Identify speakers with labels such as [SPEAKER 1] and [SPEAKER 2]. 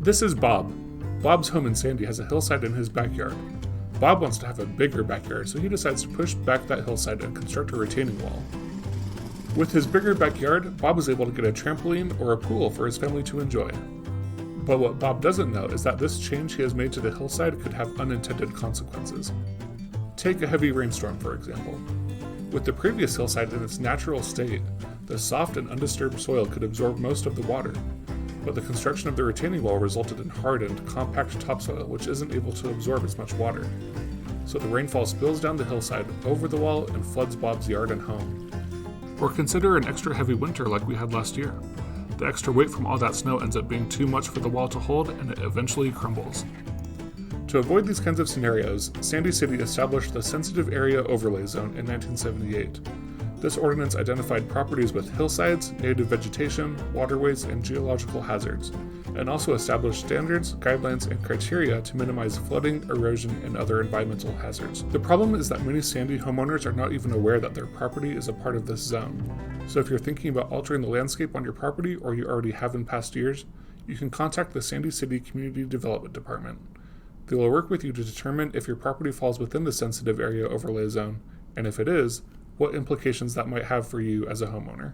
[SPEAKER 1] This is Bob. Bob's home in Sandy has a hillside in his backyard. Bob wants to have a bigger backyard, so he decides to push back that hillside and construct a retaining wall. With his bigger backyard, Bob was able to get a trampoline or a pool for his family to enjoy. But what Bob doesn't know is that this change he has made to the hillside could have unintended consequences. Take a heavy rainstorm, for example. With the previous hillside in its natural state, the soft and undisturbed soil could absorb most of the water, but the construction of the retaining wall resulted in hardened, compact topsoil which isn't able to absorb as much water. So the rainfall spills down the hillside, over the wall, and floods Bob's yard and home. Or consider an extra heavy winter like we had last year. The extra weight from all that snow ends up being too much for the wall to hold, and it eventually crumbles. To avoid these kinds of scenarios, Sandy City established the Sensitive Area Overlay Zone in 1978. This ordinance identified properties with hillsides, native vegetation, waterways, and geological hazards, and also established standards, guidelines, and criteria to minimize flooding, erosion, and other environmental hazards. The problem is that many Sandy homeowners are not even aware that their property is a part of this zone. So if you're thinking about altering the landscape on your property, or you already have in past years, you can contact the Sandy City Community Development Department. They will work with you to determine if your property falls within the Sensitive Area Overlay Zone, and if it is, what implications that might have for you as a homeowner.